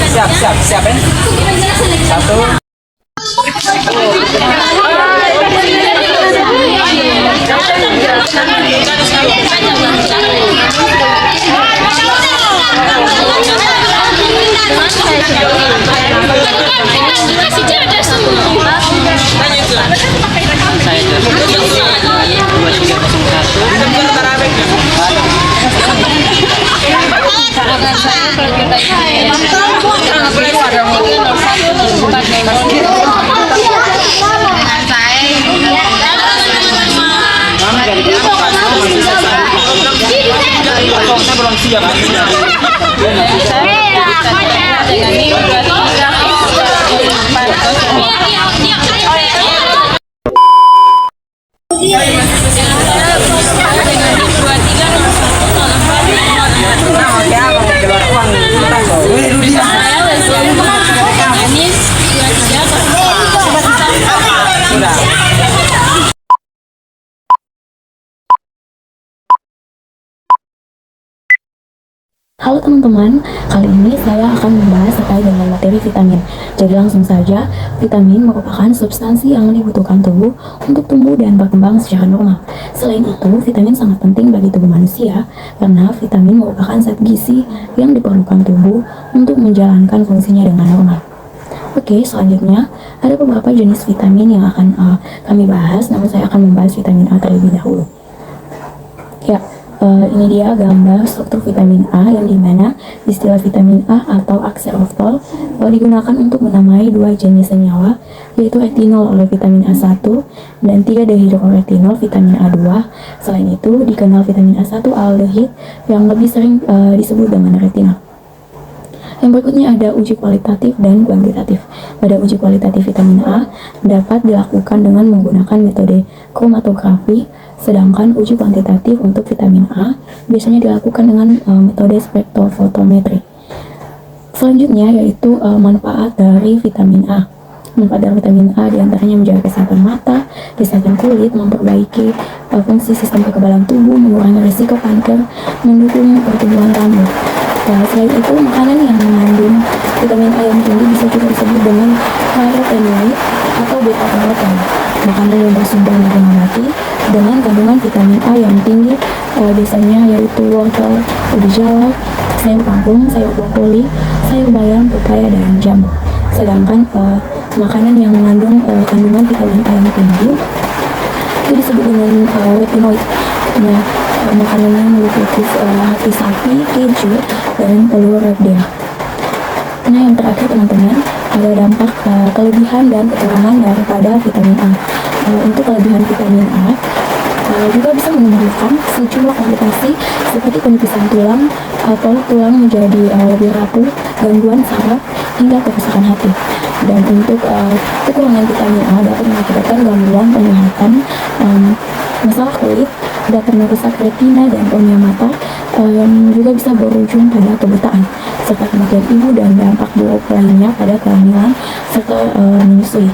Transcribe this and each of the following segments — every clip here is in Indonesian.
Siap, siap, siap ya. Satu. Belum siap. Halo teman-teman, kali ini saya akan membahas terkait dengan materi vitamin. Jadi langsung saja, vitamin merupakan substansi yang dibutuhkan tubuh untuk tumbuh dan berkembang secara normal. Selain itu, vitamin sangat penting bagi tubuh manusia karena vitamin merupakan zat gizi yang diperlukan tubuh untuk menjalankan fungsinya dengan normal. Oke, selanjutnya ada beberapa jenis vitamin yang akan kami bahas, namun saya akan membahas vitamin A terlebih dahulu. Ya, ini dia gambar struktur vitamin A, yang dimana istilah vitamin A atau akserotol digunakan untuk menamai dua jenis senyawa, yaitu retinol oleh vitamin A1 dan 3-dehidroretinol vitamin A2. Selain itu dikenal vitamin A1 aldehid yang lebih sering disebut dengan retinol. Yang berikutnya ada uji kualitatif dan kuantitatif. Pada uji kualitatif vitamin A dapat dilakukan dengan menggunakan metode kromatografi, sedangkan uji kuantitatif untuk vitamin A biasanya dilakukan dengan metode spektrofotometri. Selanjutnya yaitu manfaat dari vitamin A. Manfaat dari vitamin A diantaranya menjaga kesehatan mata, kesehatan kulit, memperbaiki fungsi sistem kekebalan tubuh, mengurangi risiko kanker, mendukung pertumbuhan rambut. Selain itu, makanan yang mengandung vitamin A yang tinggi bisa juga disebut dengan karotenoid atau beta-karoten. Makanan yang bersumber dari nabati dengan kandungan vitamin A yang tinggi biasanya yaitu wortel, ubi jalak, sayur kangkung, sayur brokoli, sayur bayam, pepaya, dan jambu. Sedangkan makanan yang mengandung kandungan vitamin A yang tinggi itu disebut dengan retinoid. Nah, makanannya meliputi hati sapi, keju, dan telur rebdea. Nah, yang terakhir teman-teman, ada dampak kelebihan dan kekurangan daripada vitamin A. Untuk kelebihan vitamin A juga bisa menimbulkan sejumlah komplikasi seperti penipisan tulang atau tulang menjadi lebih rapuh, gangguan saraf, hingga kerusakan hati. Dan untuk kekurangan vitamin A dapat mengakibatkan gangguan penglihatan, masalah kulit, dapat merusak retina dan kornea mata, yang juga bisa berujung pada kebutaan serta kematian ibu, dan dampak buruk lainnya pada kehamilan serta menyusui.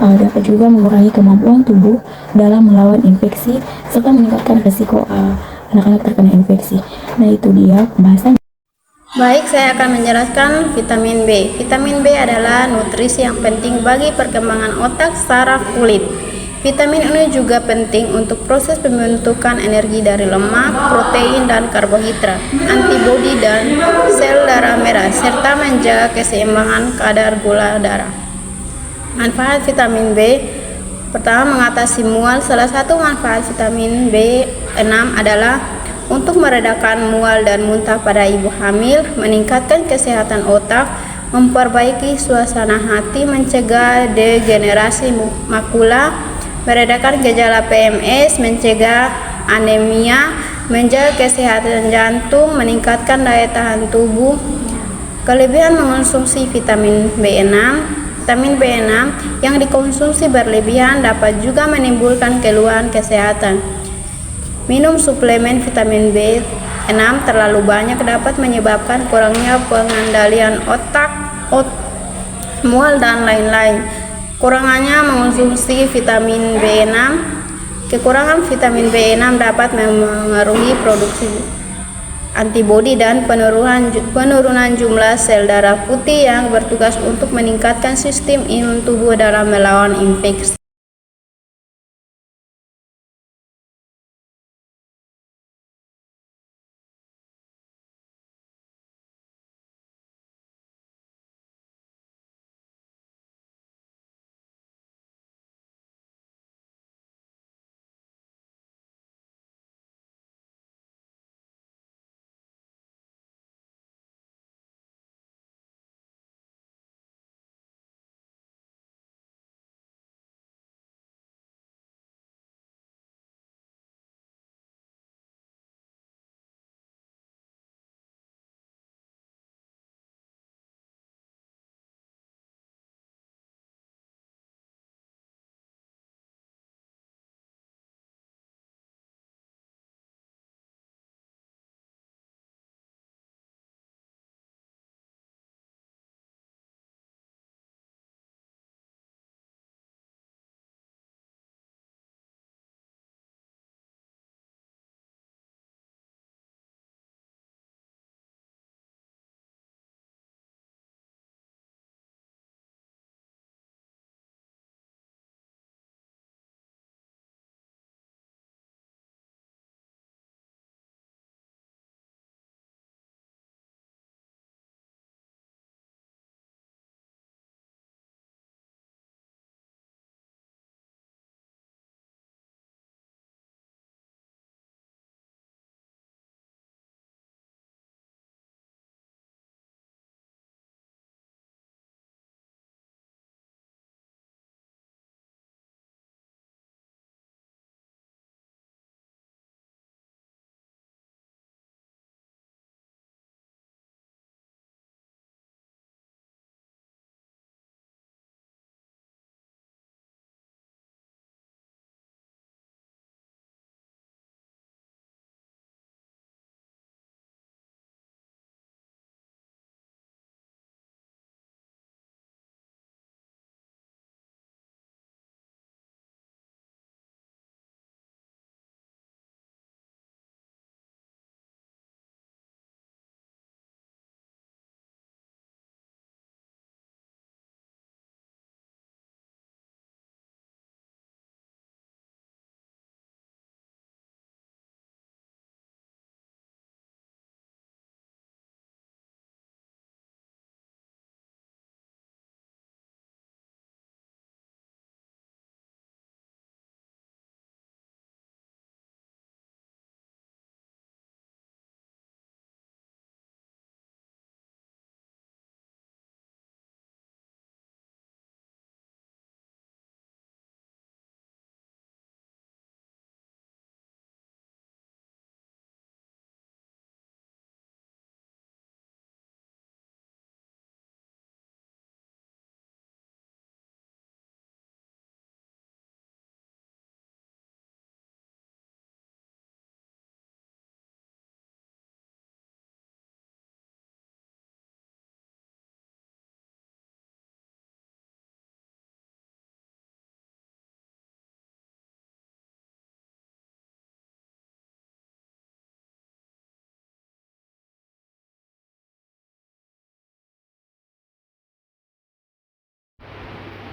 Dapat juga mengurangi kemampuan tubuh dalam melawan infeksi serta meningkatkan risiko anak-anak terkena infeksi. Nah, itu dia pembahasan. Baik, saya akan menjelaskan vitamin B. Vitamin B adalah nutrisi yang penting bagi perkembangan otak, saraf, kulit. Vitamin ini juga penting untuk proses pembentukan energi dari lemak, protein, dan karbohidrat, antibodi dan sel darah merah, serta menjaga keseimbangan kadar gula darah. Manfaat vitamin B: pertama, mengatasi mual. Salah satu manfaat vitamin B6 adalah untuk meredakan mual dan muntah pada ibu hamil, meningkatkan kesehatan otak, memperbaiki suasana hati, mencegah degenerasi makula, meredakan gejala PMS, mencegah anemia, menjaga kesehatan jantung, meningkatkan daya tahan tubuh. Kelebihan mengonsumsi vitamin B6: vitamin B6 yang dikonsumsi berlebihan dapat juga menimbulkan keluhan kesehatan. Minum suplemen vitamin B6 terlalu banyak dapat menyebabkan kurangnya pengendalian otak, mual, dan lain-lain. Kurangannya mengonsumsi vitamin B6. Kekurangan vitamin B6 dapat memengaruhi produksi antibodi dan penurunan jumlah sel darah putih yang bertugas untuk meningkatkan sistem imun tubuh dalam melawan infeksi.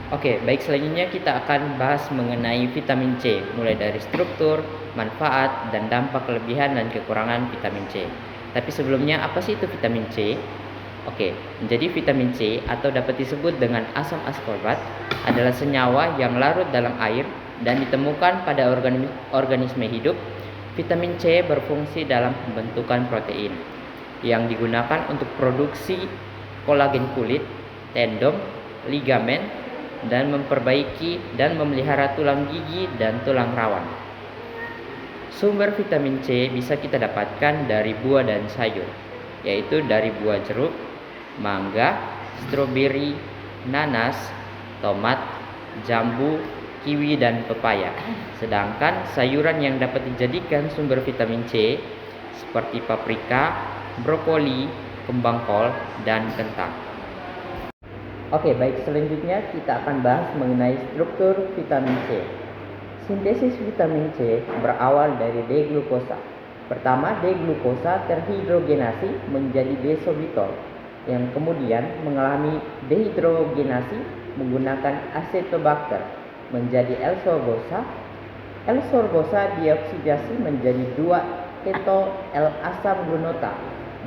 Oke, baik, selanjutnya kita akan bahas mengenai vitamin C, mulai dari struktur, manfaat, dan dampak kelebihan dan kekurangan vitamin C. Tapi sebelumnya, apa sih itu vitamin C? Oke, jadi vitamin C atau dapat disebut dengan asam askorbat adalah senyawa yang larut dalam air dan ditemukan pada organisme hidup. Vitamin C berfungsi dalam pembentukan protein yang digunakan untuk produksi kolagen kulit, tendon, ligamen, dan memperbaiki dan memelihara tulang gigi dan tulang rawan. Sumber vitamin C bisa kita dapatkan dari buah dan sayur, yaitu dari buah jeruk, mangga, stroberi, nanas, tomat, jambu, kiwi, dan pepaya. Sedangkan sayuran yang dapat dijadikan sumber vitamin C seperti paprika, brokoli, kembang kol, dan kentang. Oke, baik, selanjutnya kita akan bahas mengenai struktur vitamin C. Sintesis vitamin C berawal dari D-glukosa Pertama, D-glukosa terhidrogenasi menjadi D-sorbitol, yang kemudian mengalami dehidrogenasi menggunakan acetobacter menjadi L-sorbosa. L-sorbosa dioksidasi menjadi 2-keto L-asam glunota,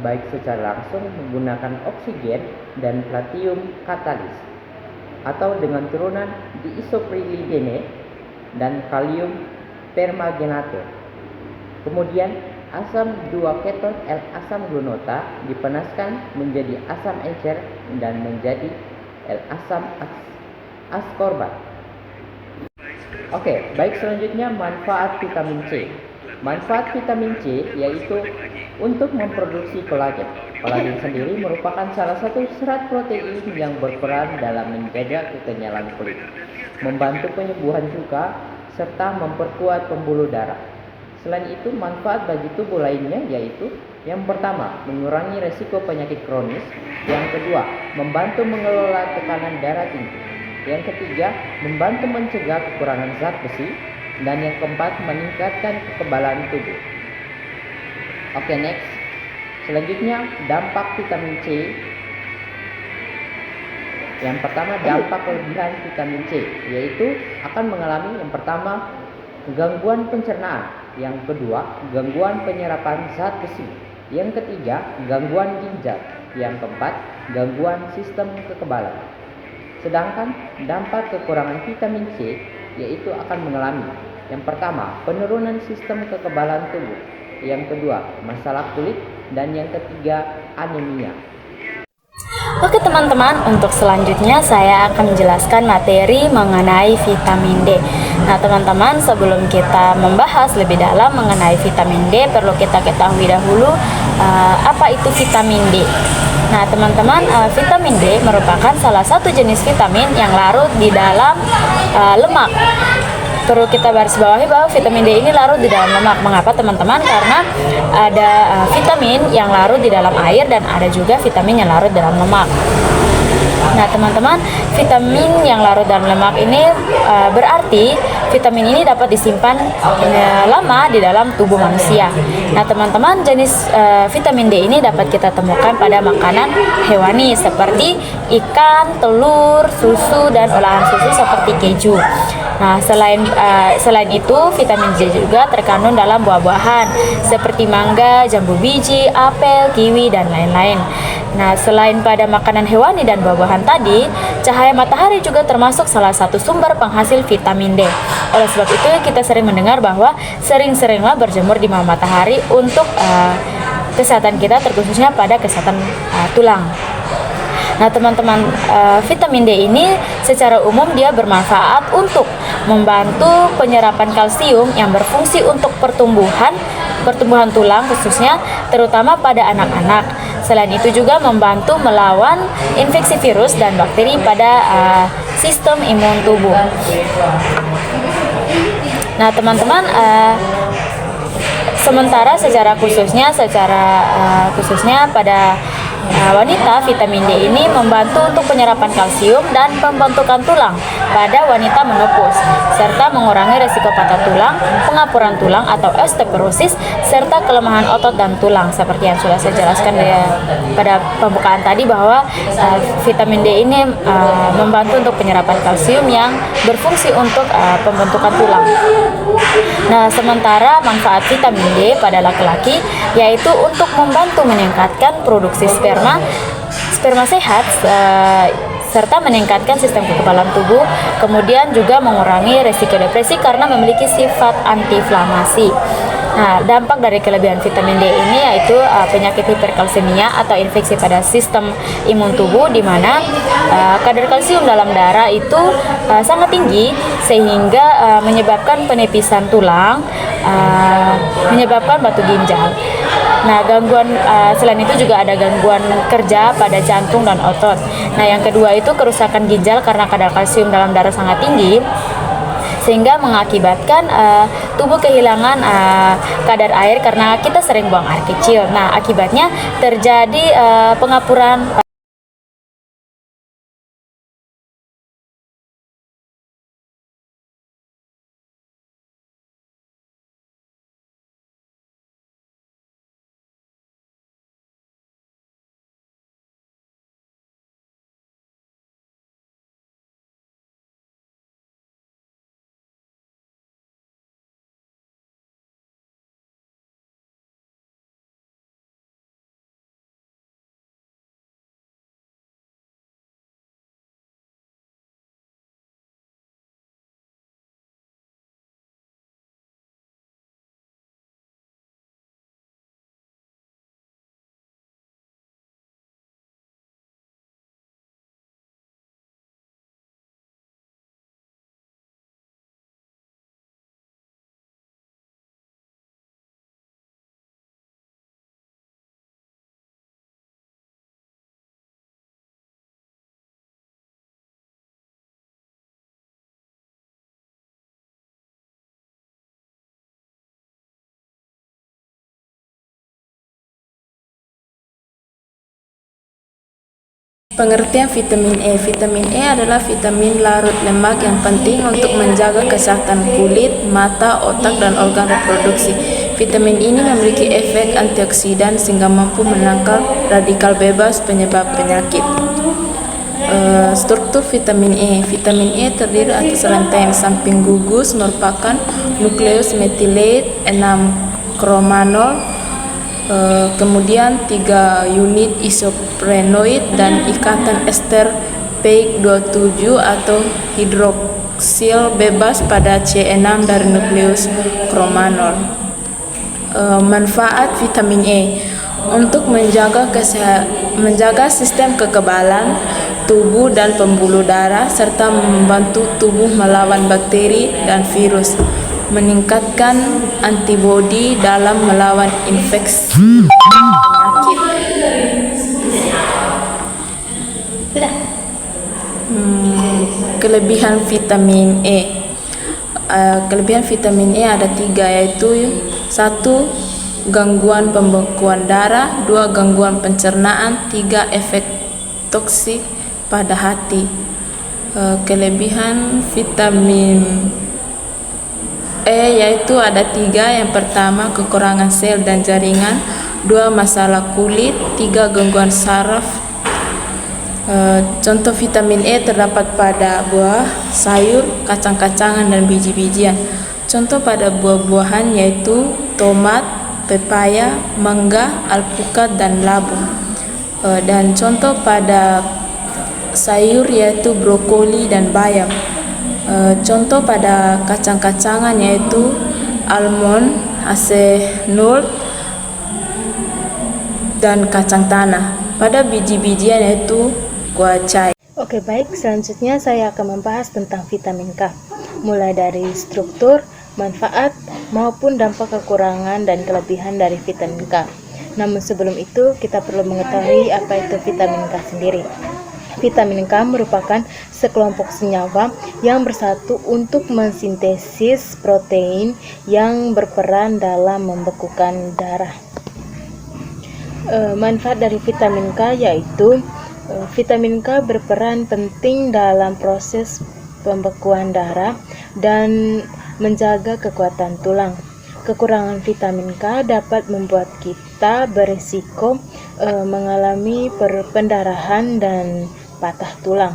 baik secara langsung menggunakan oksigen dan platinum katalis, atau dengan turunan diisoprilidene dan kalium permanganate. Kemudian asam 2-keton L-asam glunota dipanaskan menjadi asam encer dan menjadi L-asam askorbat. Oke, baik, selanjutnya manfaat vitamin C. Manfaat vitamin C yaitu untuk memproduksi kolagen. Kolagen sendiri merupakan salah satu serat protein yang berperan dalam menjaga kekenyalan kulit, membantu penyembuhan luka, serta memperkuat pembuluh darah. Selain itu, manfaat bagi tubuh lainnya yaitu yang pertama, mengurangi resiko penyakit kronis. Yang kedua, membantu mengelola tekanan darah tinggi. Yang ketiga, membantu mencegah kekurangan zat besi. Dan yang keempat, meningkatkan kekebalan tubuh. Oke, next. Selanjutnya, dampak vitamin C. Yang pertama, dampak kelebihan vitamin C, yaitu akan mengalami yang pertama, gangguan pencernaan. Yang kedua, gangguan penyerapan zat besi. Yang ketiga, gangguan ginjal. Yang keempat, gangguan sistem kekebalan. Sedangkan dampak kekurangan vitamin C yaitu akan mengalami yang pertama, penurunan sistem kekebalan tubuh. Yang kedua, masalah kulit. Dan yang ketiga, anemia. Oke teman-teman, untuk selanjutnya saya akan menjelaskan materi mengenai vitamin D. Nah teman-teman, sebelum kita membahas lebih dalam mengenai vitamin D, perlu kita ketahui dahulu apa itu vitamin D. Nah teman-teman, vitamin D merupakan salah satu jenis vitamin yang larut di dalam lemak. Perlu kita garis bawahi bahwa vitamin D ini larut di dalam lemak. Mengapa teman-teman? Karena ada vitamin yang larut di dalam air dan ada juga vitamin yang larut dalam lemak. Nah teman-teman, vitamin yang larut dalam lemak ini berarti vitamin ini dapat disimpan lama di dalam tubuh manusia. Nah teman-teman, jenis vitamin D ini dapat kita temukan pada makanan hewani seperti ikan, telur, susu, dan olahan susu seperti keju. Nah, selain itu, vitamin D juga terkandung dalam buah-buahan seperti mangga, jambu biji, apel, kiwi, dan lain-lain. Nah, selain pada makanan hewani dan buah-buahan tadi, cahaya matahari juga termasuk salah satu sumber penghasil vitamin D. Oleh sebab itu, kita sering mendengar bahwa sering-seringlah berjemur di bawah matahari untuk kesehatan kita, terkhususnya pada kesehatan tulang. Nah teman-teman, vitamin D ini secara umum dia bermanfaat untuk membantu penyerapan kalsium yang berfungsi untuk pertumbuhan tulang khususnya, terutama pada anak-anak. Selain itu juga membantu melawan infeksi virus dan bakteri pada sistem imun tubuh. Nah teman-teman, sementara secara khususnya pada wanita, vitamin D ini membantu untuk penyerapan kalsium dan pembentukan tulang pada wanita menopause, serta mengurangi risiko patah tulang, pengapuran tulang atau osteoporosis, serta kelemahan otot dan tulang. Seperti yang sudah saya jelaskan pada pembukaan tadi bahwa vitamin D ini membantu untuk penyerapan kalsium yang berfungsi untuk pembentukan tulang. Nah, sementara manfaat vitamin D pada laki-laki yaitu untuk membantu meningkatkan produksi sperma sehat, serta meningkatkan sistem kekebalan tubuh, kemudian juga mengurangi risiko depresi karena memiliki sifat antiinflamasi. Nah, dampak dari kelebihan vitamin D ini yaitu penyakit hiperkalsemia atau infeksi pada sistem imun tubuh, di mana kadar kalsium dalam darah itu sangat tinggi sehingga menyebabkan penipisan tulang, menyebabkan batu ginjal. Nah, selain itu juga ada gangguan kerja pada jantung dan otot. Nah, yang kedua itu kerusakan ginjal karena kadar kalsium dalam darah sangat tinggi, sehingga mengakibatkan tubuh kehilangan kadar air karena kita sering buang air kecil. Nah, akibatnya terjadi pengapuran Pengertian vitamin E. Vitamin E adalah vitamin larut lemak yang penting untuk menjaga kesehatan kulit, mata, otak, dan organ reproduksi. Vitamin ini memiliki efek antioksidan sehingga mampu menangkal radikal bebas penyebab penyakit. Struktur vitamin E. Vitamin E terdiri atas rantaian samping gugus merupakan nukleus methylated 6 kromanol, kemudian 3 unit isoprenoid dan ikatan ester peik 27 atau hidroksil bebas pada C6 dari nukleus kromanol. Manfaat vitamin E untuk menjaga sistem kekebalan tubuh dan pembuluh darah serta membantu tubuh melawan bakteri dan virus, meningkatkan antibodi dalam melawan infeksi penyakit. Kelebihan vitamin E. Kelebihan vitamin E ada 3, yaitu 1. Gangguan pembekuan darah, 2. Gangguan pencernaan, 3. Efek toksik pada hati. Kelebihan vitamin E yaitu ada 3. Yang pertama, kekurangan sel dan jaringan, 2. Masalah kulit, 3. Gangguan saraf. Contoh vitamin E terdapat pada buah, sayur, kacang-kacangan, dan biji-bijian. Contoh pada buah-buahan yaitu tomat, pepaya, mangga, alpukat, dan labu. Dan contoh pada sayur yaitu brokoli dan bayam. Contoh pada kacang-kacangan yaitu almond, haselnut, dan kacang tanah. Pada biji-bijian yaitu guacai. Oke, baik, selanjutnya saya akan membahas tentang vitamin K, mulai dari struktur, manfaat, maupun dampak kekurangan dan kelebihan dari vitamin K. Namun sebelum itu, kita perlu mengetahui apa itu vitamin K sendiri. Vitamin K merupakan sekelompok senyawa yang bersatu untuk mensintesis protein yang berperan dalam membekukan darah. Manfaat dari vitamin K yaitu vitamin K berperan penting dalam proses pembekuan darah dan menjaga kekuatan tulang. Kekurangan vitamin K dapat membuat kita berisiko mengalami pendarahan dan patah tulang.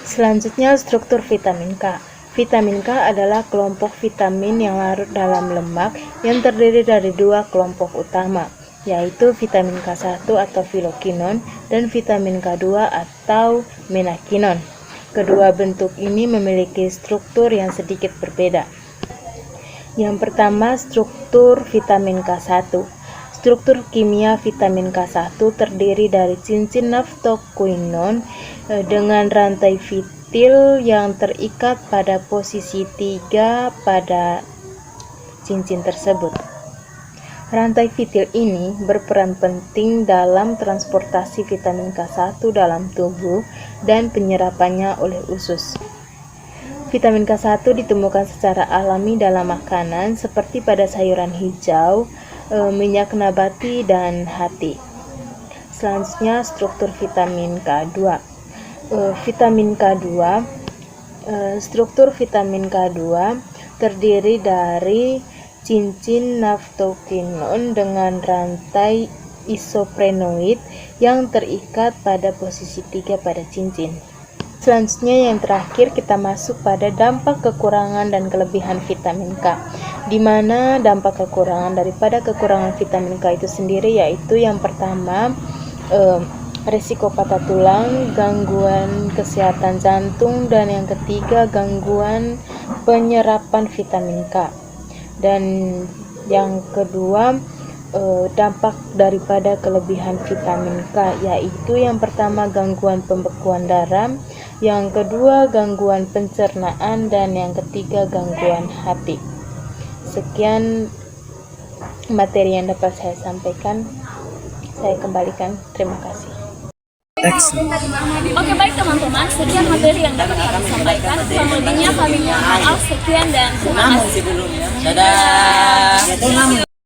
Selanjutnya, struktur vitamin K. Vitamin K adalah kelompok vitamin yang larut dalam lemak yang terdiri dari 2 kelompok utama, yaitu vitamin K1 atau filokinon dan vitamin K2 atau menakinon. Kedua bentuk ini memiliki struktur yang sedikit berbeda. Yang pertama, struktur vitamin K1. Struktur kimia vitamin K1 terdiri dari cincin naftoquinone dengan rantai vitil yang terikat pada posisi 3 pada cincin tersebut. Rantai vitil ini berperan penting dalam transportasi vitamin K1 dalam tubuh dan penyerapannya oleh usus. Vitamin K1 ditemukan secara alami dalam makanan seperti pada sayuran hijau, minyak nabati, dan hati. Selanjutnya, struktur vitamin K2. Struktur vitamin K2 terdiri dari cincin naftoquinone dengan rantai isoprenoid yang terikat pada posisi 3 pada cincin. Selanjutnya, yang terakhir, kita masuk pada dampak kekurangan dan kelebihan vitamin K, di mana dampak kekurangan daripada kekurangan vitamin K itu sendiri yaitu yang pertama, risiko patah tulang, gangguan kesehatan jantung, dan yang ketiga, gangguan penyerapan vitamin K. Dan yang kedua, dampak daripada kelebihan vitamin K yaitu yang pertama, gangguan pembekuan darah, yang kedua, gangguan pencernaan, dan yang ketiga, gangguan hati. Sekian materi yang dapat saya sampaikan. Saya kembalikan. Terima kasih. Oke, baik teman-teman, sekian materi yang dapat kami sampaikan. Kurang lebihnya kami mohon maaf. Sekian dan terima kasih. Dadah.